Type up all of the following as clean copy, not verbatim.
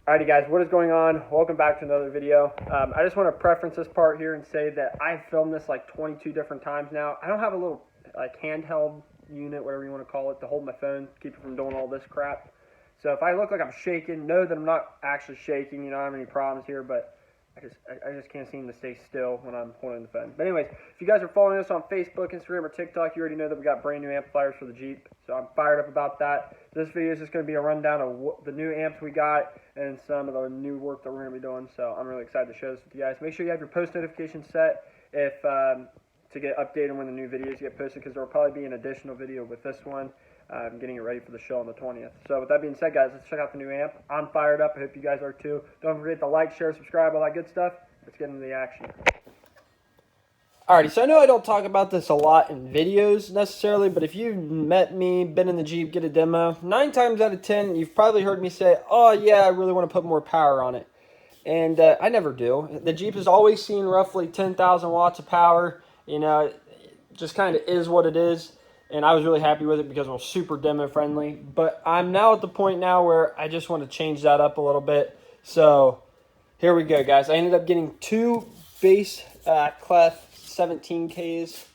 Alrighty guys, what is going on? Welcome back to another video. I just want to preference this part here and say that I've filmed this like 22 different times now. I don't have a little like handheld unit, whatever you want to call it, to hold my phone, keep it from doing all this crap. So if I look like I'm shaking, know that I'm not actually shaking. You know, I don't have any problems here, but I just can't seem to stay still when I'm holding the phone. But anyways, if you guys are following us on Facebook, Instagram, or TikTok, you already know that we got brand new amplifiers for the Jeep. So I'm fired up about that. This video is just going to be a rundown of the new amps we got and some of the new work that we're going to be doing. So I'm really excited to share this with you guys. Make sure you have your post notifications set if to get updated when the new videos get posted, because there will probably be an additional video with this one. Getting it ready for the show on the 20th. So with that being said, guys, let's check out the new amp. I'm fired up. I hope you guys are too. Don't forget to like, share, subscribe, all that good stuff. Let's get into the action. Alrighty, so I know I don't talk about this a lot in videos necessarily, but if you've met me, been in the Jeep, get a demo, 9 times out of 10, you've probably heard me say, oh yeah, I really want to put more power on it. And I never do. The Jeep has always seen roughly 10,000 watts of power. You know, it just kind of is what it is. And I was really happy with it because it was super demo friendly. But I'm now at the point now where I just want to change that up a little bit. So here we go, guys. I ended up getting 2 bass clef 17Ks.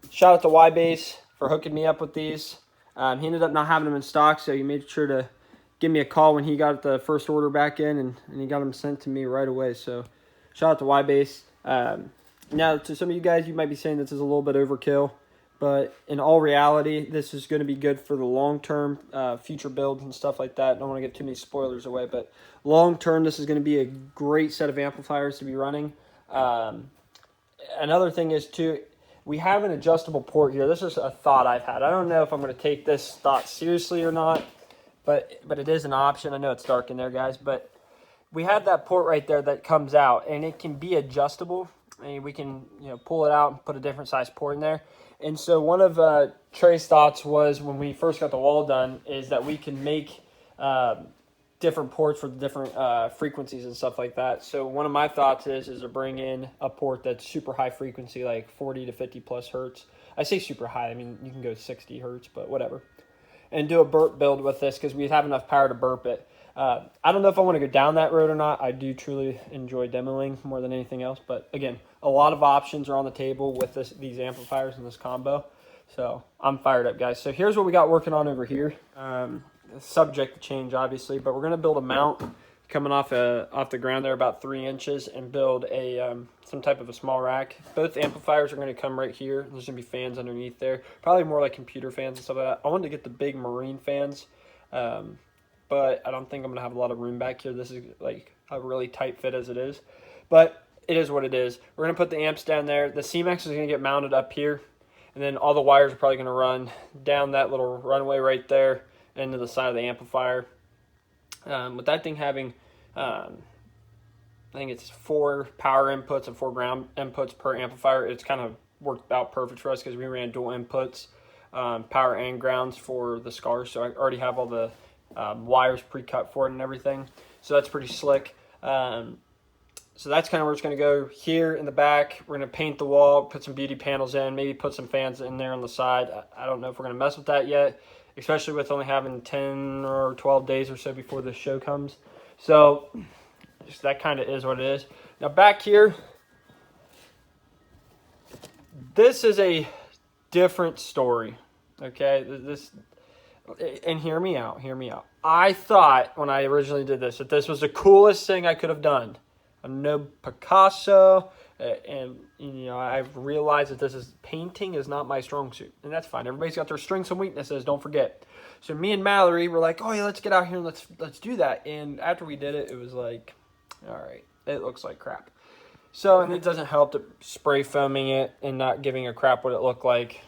Shout out to Y-Bass for hooking me up with these. He ended up not having them in stock, so he made sure to give me a call when he got the first order back in, and he got them sent to me right away. So shout out to Y-Bass. Now, to some of you guys, you might be saying this is a little bit overkill. But in all reality, this is going to be good for the long-term future builds and stuff like that. I don't want to get too many spoilers away, but long-term, this is going to be a great set of amplifiers to be running. Another thing is, too, we have an adjustable port here. This is a thought I've had. I don't know if I'm going to take this thought seriously or not, but it is an option. I know it's dark in there, guys, but we have that port right there that comes out, and it can be adjustable. And we can pull it out and put a different size port in there. And so one of Trey's thoughts was, when we first got the wall done, is that we can make different ports for different frequencies and stuff like that. So one of my thoughts is to bring in a port that's super high frequency, like 40 to 50 plus hertz. I say super high. I mean, you can go 60 hertz, but whatever. And do a burp build with this because we have enough power to burp it. I don't know if I want to go down that road or not. I do truly enjoy demoing more than anything else. But again, a lot of options are on the table with these amplifiers and this combo. So I'm fired up, guys. So here's what we got working on over here. Subject to change, obviously, but we're going to build a mount coming off the ground there about 3 inches and build a some type of a small rack. Both amplifiers are going to come right here. There's going to be fans underneath there. Probably more like computer fans and stuff like that. I wanted to get the big marine fans. But I don't think I'm going to have a lot of room back here. This is like a really tight fit as it is. But it is what it is. We're going to put the amps down there. The C-Max is going to get mounted up here. And then all the wires are probably going to run down that little runway right there into the side of the amplifier. With that thing having, I think it's 4 power inputs and 4 ground inputs per amplifier, it's kind of worked out perfect for us because we ran dual inputs, power and grounds for the scars. So I already have all the wires pre-cut for it and everything, so that's pretty slick. So that's kind of where it's going to go. Here in the back, we're going to paint the wall, put some beauty panels in, maybe put some fans in there on the side. I don't know if we're going to mess with that yet, especially with only having 10 or 12 days or so before the show comes. So just that kind of is what it is. Now back here, this is a different story. Okay, and hear me out. I thought when I originally did this that this was the coolest thing I could have done. I'm no Picasso, and I've realized that painting is not my strong suit, and that's fine. Everybody's got their strengths and weaknesses. Don't forget. So me and Mallory were like, oh yeah, let's get out here and let's do that. And after we did it, it was like, all right, it looks like crap. So, and it doesn't help to spray foaming it and not giving a crap what it looked like.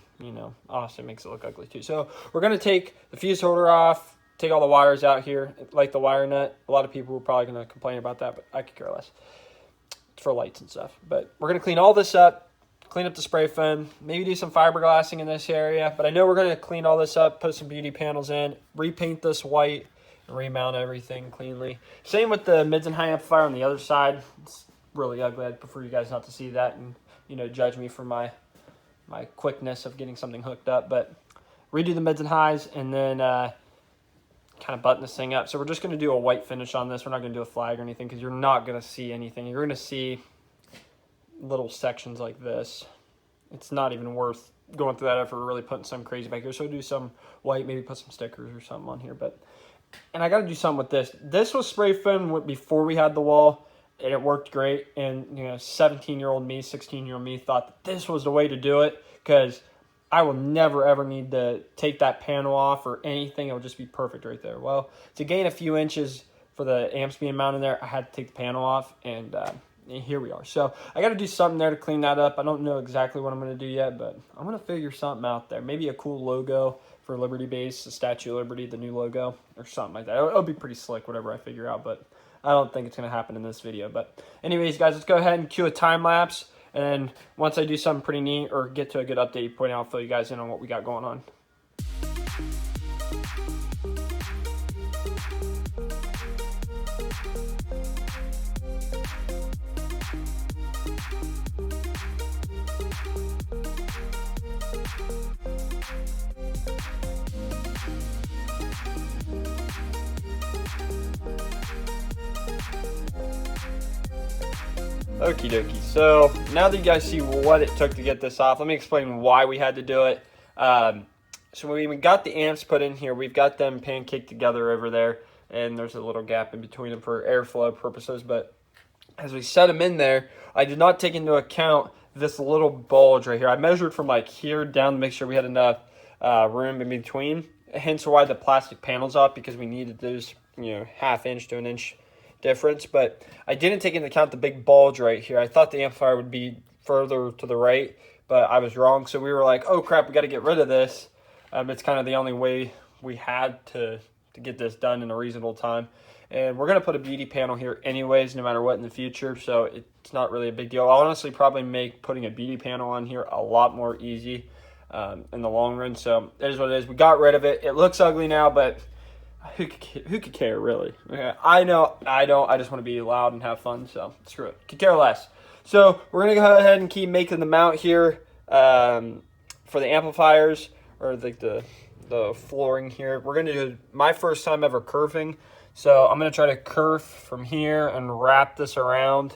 Austin makes it look ugly too. So we're going to take the fuse holder off, take all the wires out here, like the wire nut. A lot of people are probably going to complain about that, but I could care less. It's for lights and stuff. But we're going to clean all this up, clean up the spray foam, maybe do some fiberglassing in this area. But I know we're going to clean all this up, put some beauty panels in, repaint this white, and remount everything cleanly. Same with the mids and high amplifier on the other side. It's really ugly. I'd prefer you guys not to see that and, judge me for my quickness of getting something hooked up. But redo the mids and highs, and then kind of button this thing up. So we're just going to do a white finish on this. We're not going to do a flag or anything because you're not going to see anything. You're going to see little sections like this. It's not even worth going through that effort, really putting some crazy back here. So we'll do some white, maybe put some stickers or something on here. And I got to do something with this. This was spray foam before we had the wall, and it worked great. And 17-year-old me, 16-year-old me thought that this was the way to do it because I will never, ever need to take that panel off or anything. It will just be perfect right there. Well, to gain a few inches for the amps being mounted there, I had to take the panel off, and here we are. So I got to do something there to clean that up. I don't know exactly what I'm going to do yet, but I'm going to figure something out there. Maybe a cool logo for Liberty Base, the Statue of Liberty, the new logo, or something like that. It'll be pretty slick, whatever I figure out, but I don't think it's going to happen in this video. But anyways, guys, let's go ahead and cue a time lapse. And then once I do something pretty neat or get to a good update point, I'll fill you guys in on what we got going on. Okie dokie. So now that you guys see what it took to get this off, let me explain why we had to do it. So when we got the amps put in here, we've got them pancaked together over there, and there's a little gap in between them for airflow purposes. But as we set them in there, I did not take into account this little bulge right here. I measured from like here down to make sure we had enough room in between. Hence why the plastic panel's off, because we needed those, ½ inch to an inch difference. But I didn't take into account the big bulge right here. I thought the amplifier would be further to the right, but I was wrong. So we were like, oh crap, we got to get rid of this. It's kind of the only way we had to get this done in a reasonable time. And we're going to put a beauty panel here anyways, no matter what in the future. So it's not really a big deal. I'll honestly probably make putting a beauty panel on here a lot more easy in the long run. So it is what it is. We got rid of it. It looks ugly now, but who could care, really? Okay, I know, I don't. I just want to be loud and have fun, so screw it. Could care less. So we're going to go ahead and keep making the mount here for the amplifiers, or the flooring here. We're going to do my first time ever curving. So I'm going to try to curve from here and wrap this around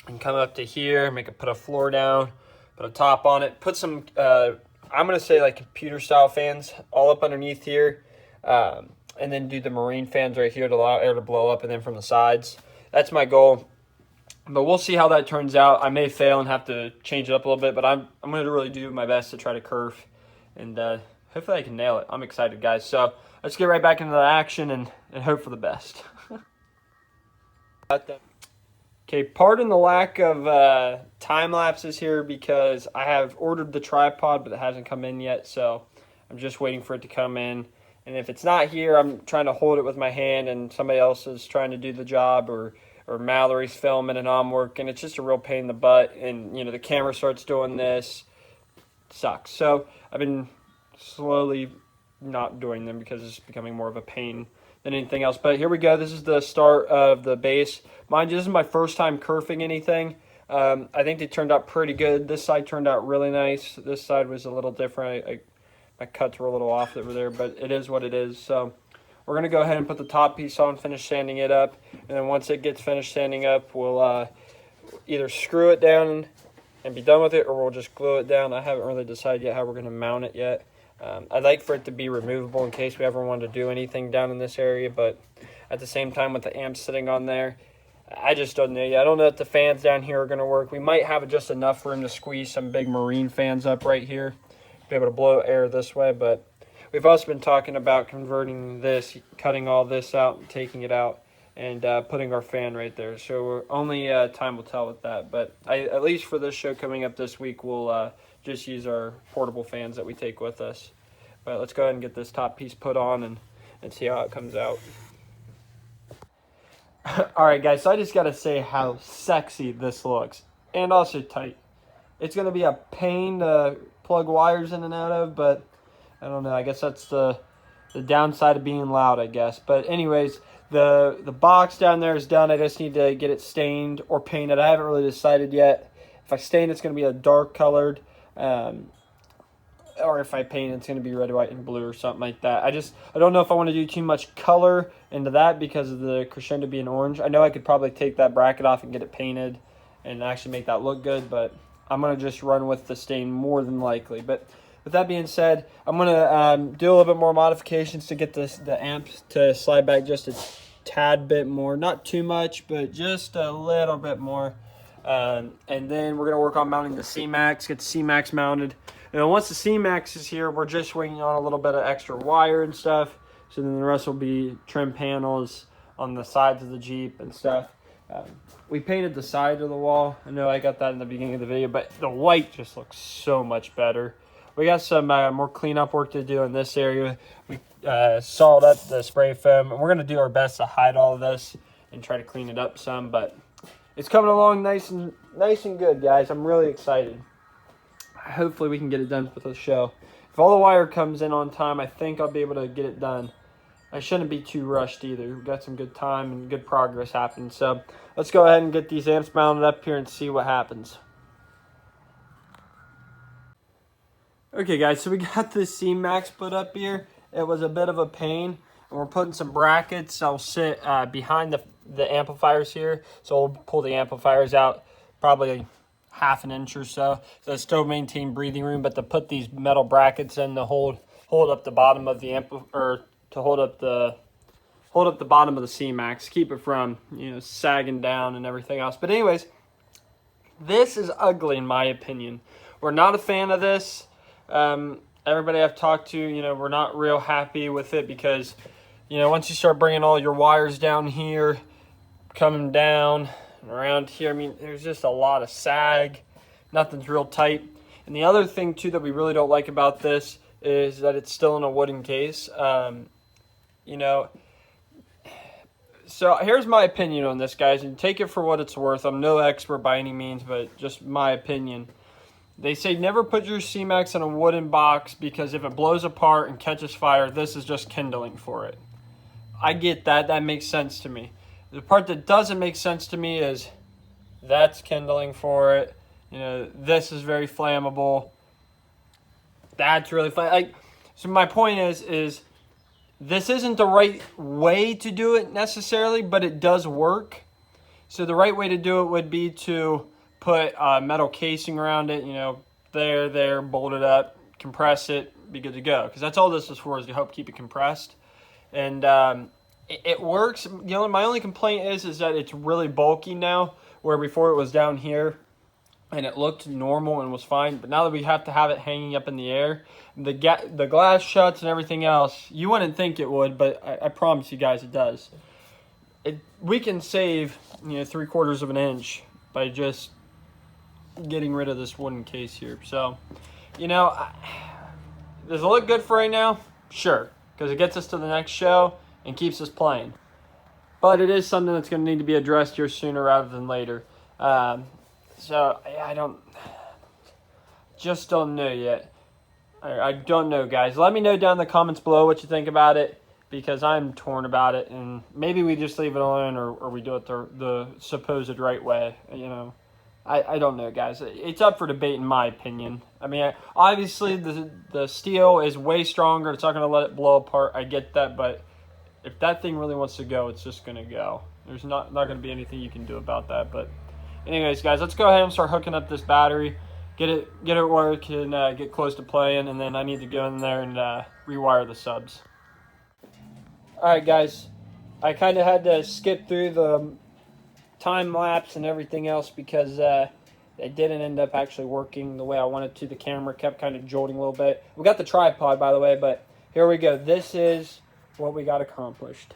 and come up to here, put a floor down, put a top on it, put some, I'm going to say like computer style fans all up underneath here. And then do the marine fans right here to allow air to blow up, and then from the sides. That's my goal. But we'll see how that turns out. I may fail and have to change it up a little bit, but I'm going to really do my best to try to curve. And hopefully I can nail it. I'm excited, guys. So let's get right back into the action and hope for the best. Okay, pardon the lack of time lapses here because I have ordered the tripod, but it hasn't come in yet. So I'm just waiting for it to come in. And if it's not here, I'm trying to hold it with my hand and somebody else is trying to do the job, or Mallory's filming and I'm working. It's just a real pain in the butt. And, the camera starts doing this. It sucks. So I've been slowly not doing them because it's becoming more of a pain than anything else. But here we go. This is the start of the base. Mind you, this is my first time kerfing anything. I think they turned out pretty good. This side turned out really nice. This side was a little different. My cuts were a little off over there, but it is what it is. So we're going to go ahead and put the top piece on, finish sanding it up. And then once it gets finished sanding up, we'll either screw it down and be done with it, or we'll just glue it down. I haven't really decided yet how we're going to mount it yet. I'd like for it to be removable in case we ever wanted to do anything down in this area. But at the same time, with the amps sitting on there, I just don't know yet. I don't know if the fans down here are going to work. We might have just enough room to squeeze some big marine fans up right here, be able to blow air this way. But we've also been talking about converting this, cutting all this out and taking it out, and putting our fan right there. So we're only time will tell with that. But at least for this show coming up this week, we'll just use our portable fans that we take with us. But let's go ahead and get this top piece put on and see how it comes out. All right, guys, so I just got to say how sexy this looks, and also tight. It's going to be a pain to plug wires in and out of, but I don't know. I guess that's the downside of being loud, I guess. But anyways, the box down there is done. I just need to get it stained or painted. I haven't really decided yet. If I stain, it's going to be a dark colored. or if I paint, it's going to be red, white, and blue or something like that. I don't know if I want to do too much color into that because of the crescendo being orange. I know I could probably take that bracket off and get it painted and actually make that look good, but I'm going to just run with the stain more than likely. But with that being said, I'm going to do a little bit more modifications to get the amp to slide back just a tad bit more. Not too much, but just a little bit more. And then we're going to work on mounting the C-Max, get the C-Max mounted. And once the C-Max is here, we're just waiting on a little bit of extra wire and stuff. So then the rest will be trim panels on the sides of the Jeep and stuff. We painted the side of the wall. I know I got that in the beginning of the video, but the white just looks so much better. We got some more cleanup work to do in this area. We sawed up the spray foam, and we're going to do our best to hide all of this and try to clean it up some, but it's coming along nice and good, guys. I'm really excited. Hopefully we can get it done for the show. If all the wire comes in on time, I think I'll be able to get it done. I shouldn't be too rushed either. We've got some good time and good progress happening. So let's go ahead and get these amps mounted up here and see what happens. Okay, guys, so we got the C-Max put up here. It was a bit of a pain, and we're putting some brackets that'll sit behind the amplifiers here. So we'll pull the amplifiers out probably half an inch or so. So still maintain breathing room, but to put these metal brackets in to hold up the bottom of the or to hold up the bottom of the C-Max, keep it from sagging down and everything else. But anyways, this is ugly in my opinion. We're not a fan of this. Everybody I've talked to, we're not real happy with it because, once you start bringing all your wires down here, coming down and around here, I mean, there's just a lot of sag. Nothing's real tight. And the other thing, too, that we really don't like about this is that it's still in a wooden case. So here's my opinion on this, guys, and take it for what it's worth. I'm no expert by any means, but just my opinion. They say never put your C-Max in a wooden box because if it blows apart and catches fire, this is just kindling for it. I get that. That makes sense to me. The part that doesn't make sense to me is that's kindling for it. This is very flammable. That's really flammable. So my point is this isn't the right way to do it necessarily, but it does work. So the right way to do it would be to put a metal casing around it, there, bolt it up, compress it, be good to go. Because that's all this is for, is to help keep it compressed. And it works. My only complaint is that it's really bulky now, where before it was down here and it looked normal and was fine. But now that we have to have it hanging up in the air, the glass shuts and everything else, you wouldn't think it would, but I promise you guys it does. We can save 3/4 of an inch by just getting rid of this wooden case here. So, does it look good for right now? Sure, because it gets us to the next show and keeps us playing. But it is something that's going to need to be addressed here sooner rather than later. So I don't know yet. I don't know, guys. Let me know down in the comments below what you think about it, because I'm torn about it, and maybe we just leave it alone or we do it the supposed right way. I don't know, guys. It's up for debate in my opinion. I mean, obviously the steel is way stronger. It's not going to let it blow apart. I get that, but if that thing really wants to go, it's just going to go. There's not going to be anything you can do about that. But anyways, guys, let's go ahead and start hooking up this battery. Get it where it can get close to playing, and then I need to go in there and rewire the subs. All right, guys. I kind of had to skip through the time lapse and everything else because it didn't end up actually working the way I wanted to. The camera kept kind of jolting a little bit. We got the tripod, by the way, but here we go. This is what we got accomplished.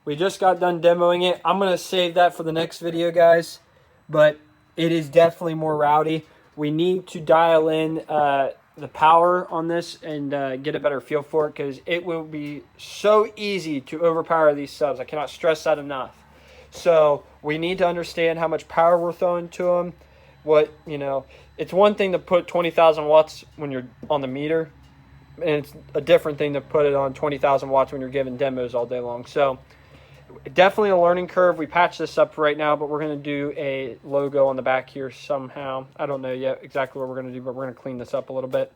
We just got done demoing it. I'm going to save that for the next video, guys, but it is definitely more rowdy. We need to dial in the power on this and get a better feel for it, because it will be so easy to overpower these subs. I cannot stress that enough. So we need to understand how much power we're throwing to them. It's one thing to put 20,000 watts when you're on the meter, and it's a different thing to put it on 20,000 watts when you're giving demos all day long. So definitely a learning curve. We patched this up right now, but we're going to do a logo on the back here somehow. I don't know yet exactly what we're going to do, but we're going to clean this up a little bit.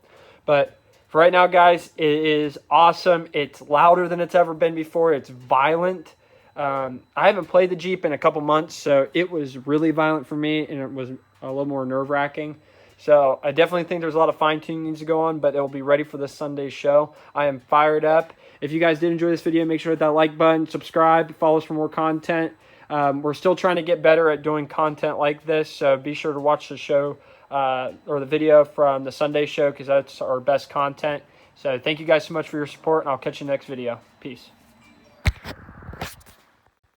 But for right now, guys, it is awesome. It's louder than it's ever been before. It's violent. I haven't played the Jeep in a couple months, so it was really violent for me, and it was a little more nerve-wracking. So I definitely think there's a lot of fine-tuning needs to go on, but it will be ready for this Sunday show. I am fired up. If you guys did enjoy this video, make sure to hit that like button, subscribe, follow us for more content. We're still trying to get better at doing content like this, so be sure to watch the show or the video from the Sunday show because that's our best content. So thank you guys so much for your support, and I'll catch you next video. Peace.